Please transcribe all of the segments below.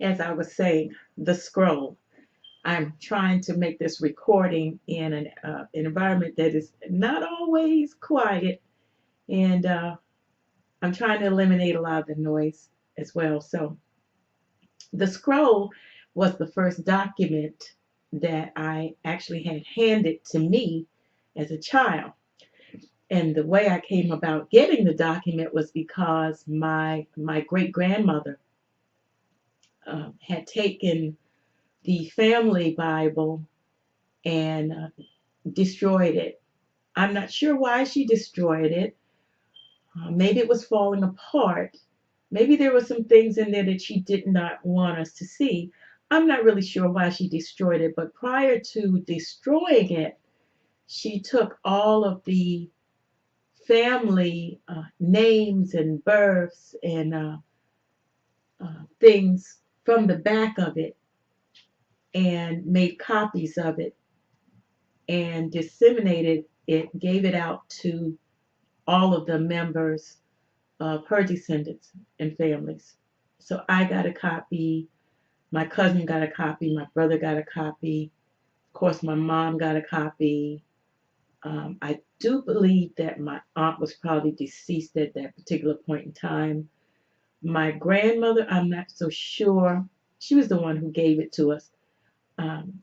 as I was saying, the scroll. I'm trying to make this recording in an environment that is not always quiet, and I'm trying to eliminate a lot of the noise as well. So, the scroll was the first document that I actually had handed to me as a child. And the way I came about getting the document was because my great grandmother had taken the family Bible and destroyed it. I'm not sure why she destroyed it. Maybe it was falling apart. Maybe there were some things in there that she did not want us to see. I'm not really sure why she destroyed it, but prior to destroying it, she took all of the family names and births and things from the back of it and made copies of it and disseminated it, gave it out to all of the members of her descendants and families. So I got a copy, my cousin got a copy, my brother got a copy, of course, my mom got a copy. I do believe that my aunt was probably deceased at that particular point in time. My grandmother, I'm not so sure. She was the one who gave it to us. Um,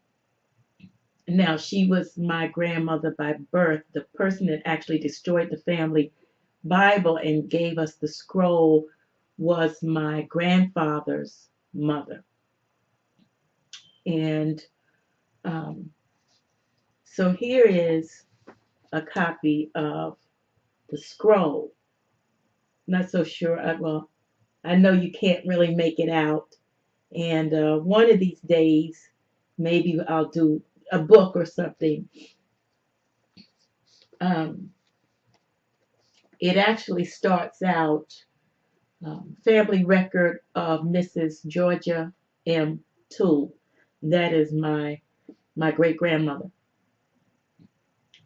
Now, she was my grandmother by birth. The person that actually destroyed the family Bible and gave us the scroll was my grandfather's mother. And um, so here is a copy of the scroll. Not so sure. Well, I know you can't really make it out. And one of these days, maybe I'll do a book or something. Um, it actually starts out family record of Mrs. Georgia M. Toole. That is my great grandmother.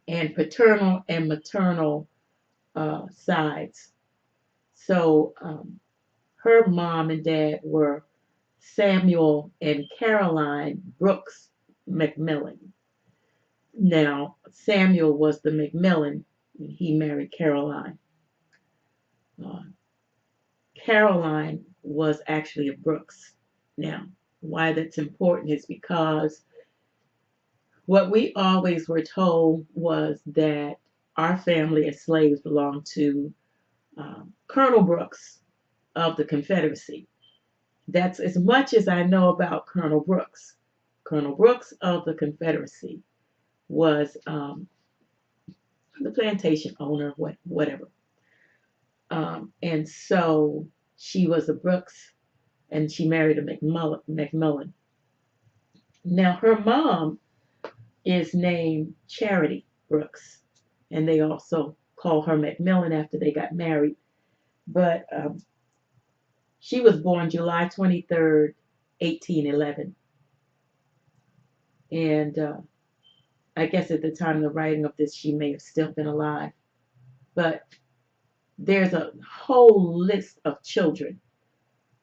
And paternal and maternal sides. So her mom and dad were Samuel and Caroline Brooks McMillan. Now, Samuel was the McMillan. He married Caroline. Uh, Caroline was actually a Brooks. Now, why that's important is because what we always were told was that our family as slaves belonged to Colonel Brooks of the Confederacy. That's as much as I know about Colonel Brooks. Colonel Brooks of the Confederacy was the plantation owner, whatever. And so she was a Brooks and she married a McMillan. Now, her mom is named Charity Brooks, and they also call her McMillan after they got married. But she was born July 23rd, 1811. And I guess at the time of the writing of this, she may have still been alive. But there's a whole list of children.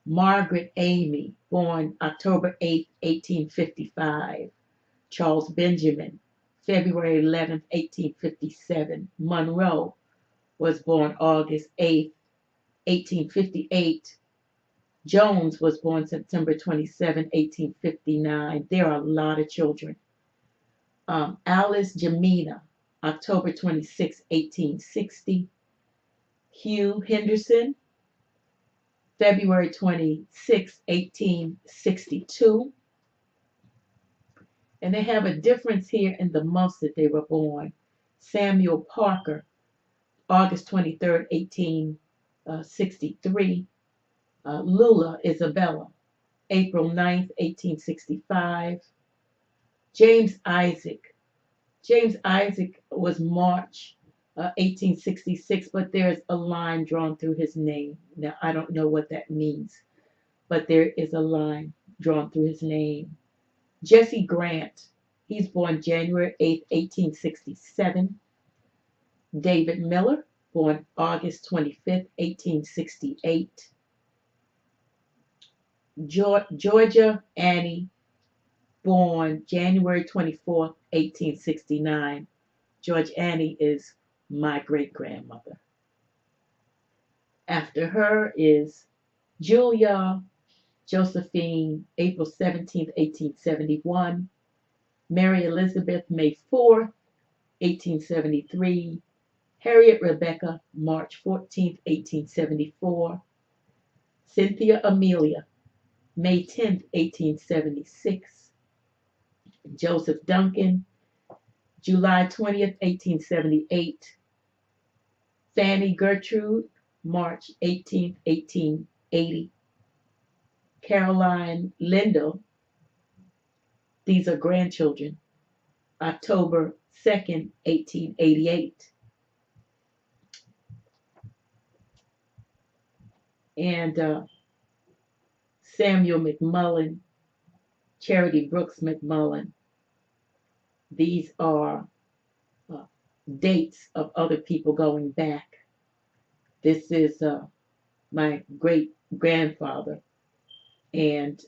Margaret Amy, born October 8th, 1855. Charles Benjamin, February 11th, 1857. Monroe was born August 8th, 1858. Jones was born September 27th, 1859. There are a lot of children. Alice Jemina, October 26th, 1860. Hugh Henderson, February 26th, 1862. And they have a difference here in the months that they were born. Samuel Parker, August 23rd, 1863. Lula Isabella, April 9th, 1865. James Isaac. James Isaac was March 1866, but there's a line drawn through his name. Now, I don't know what that means, but there is a line drawn through his name. Jesse Grant, he's born January 8th, 1867. David Miller, born August 25th, 1868. Georgia Annie, born January 24th, 1869. George Annie is my great grandmother. After her is Julia Josephine, April 17th, 1871. Mary Elizabeth, May 4th, 1873. Harriet Rebecca, March 14th, 1874. Cynthia Amelia, May 10th, 1876. Joseph Duncan, July 20th, 1878. Fanny Gertrude, March 18th, 1880. Caroline Lindell, these are grandchildren, October 2nd, 1888. And Samuel McMullen, Charity Brooks McMullen. These are uh, dates of other people going back. This is my great grandfather and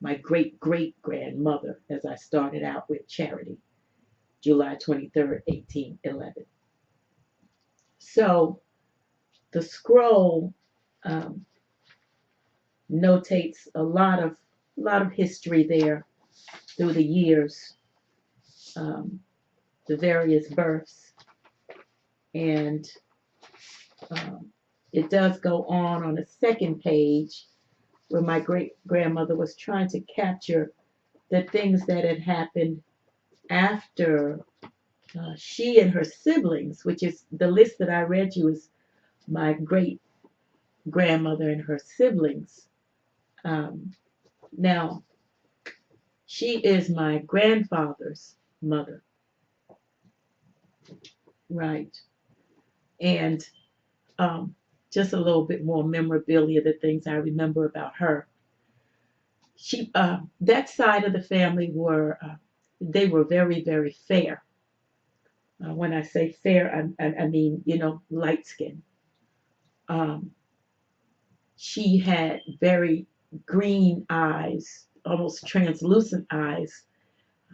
my great great grandmother, as I started out with Charity, July 23rd, 1811. So the scroll um, notates a lot of history there through the years, um, the various births, and um, it does go on the second page where my great grandmother was trying to capture the things that had happened after she and her siblings, which is the list that I read you is my great grandmother and her siblings. Um, Now, she is my grandfather's mother, right? And um, just a little bit more memorabilia, the things I remember about her. That side of the family they were very, very fair. When I say fair, I mean, light skin. Um, she had very green eyes, almost translucent eyes.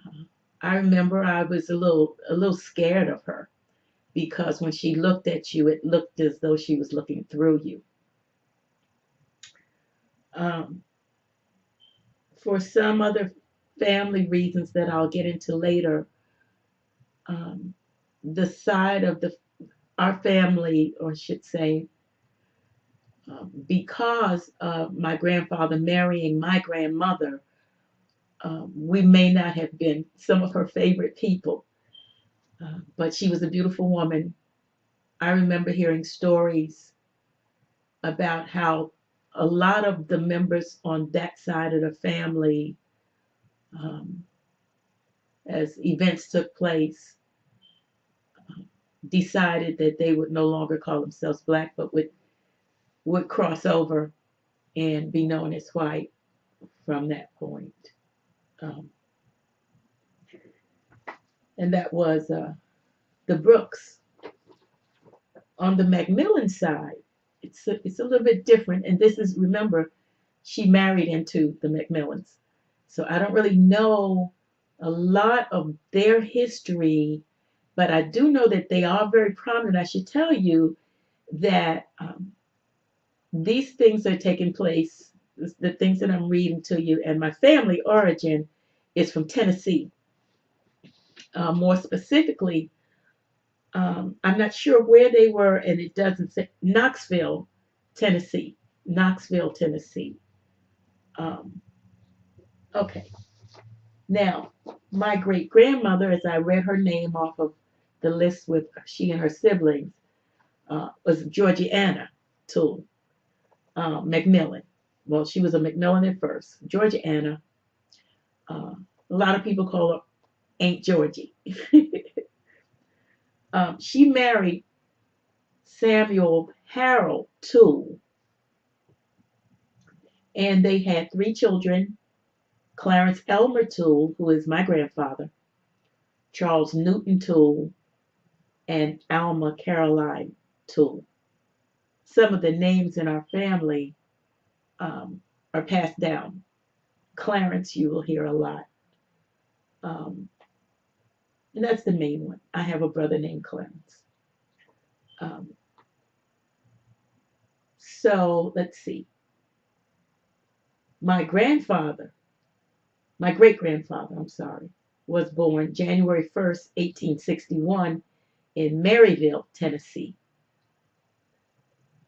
Uh, I remember I was a little scared of her because when she looked at you, it looked as though she was looking through you. Um, for some other family reasons that I'll get into later, um, the side of our family, or I should say, because of my grandfather marrying my grandmother, we may not have been some of her favorite people, but she was a beautiful woman. I remember hearing stories about how a lot of the members on that side of the family, um, as events took place, decided that they would no longer call themselves black, but would cross over and be known as white from that point. Um, and that was the Brooks. On the Macmillan side, it's a little bit different. And this is, remember, she married into the Macmillans. So I don't really know a lot of their history, but I do know that they are very prominent. I should tell you that these things are taking place, the things that I'm reading to you, and my family origin is from Tennessee. More specifically, I'm not sure where they were, and it doesn't say Knoxville, Tennessee. Knoxville, Tennessee. Um, okay. Now, my great grandmother, as I read her name off of the list with she and her siblings, was Georgiana Toole Macmillan. Well, she was a Macmillan at first. Georgiana. A lot of people call her Aunt Georgie. She married Samuel Harold Toole, and they had three children: Clarence Elmer Toole, who is my grandfather, Charles Newton Toole, and Alma Caroline Toole. Some of the names in our family are passed down. Clarence, you will hear a lot. Um, and that's the main one. I have a brother named Clarence. Um, so let's see. My grandfather, my great grandfather, I'm sorry, was born January 1st, 1861, in Maryville, Tennessee.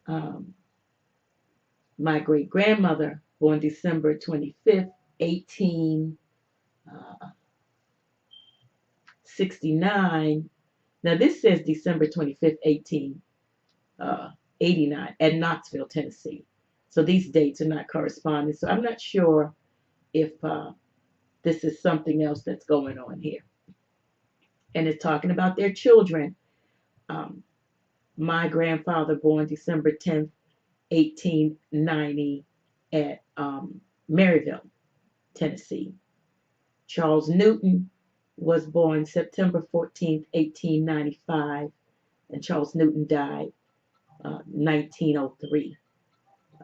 Um, my great grandmother, born December 25th, 1869. Now, this says December 25th, 1889, at Knoxville, Tennessee. So these dates are not corresponding. So I'm not sure if this is something else that's going on here. And it's talking about their children. Um, my grandfather, born December 10th, 1890, at Maryville, Tennessee. Charles Newton was born September 14th, 1895, and Charles Newton died 1903.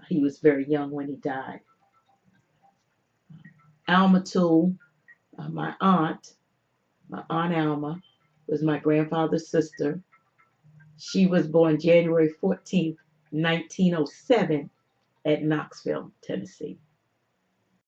He was very young when he died. Alma Toole, my aunt Alma, was my grandfather's sister. She was born January 14th, 1907, at Knoxville, Tennessee.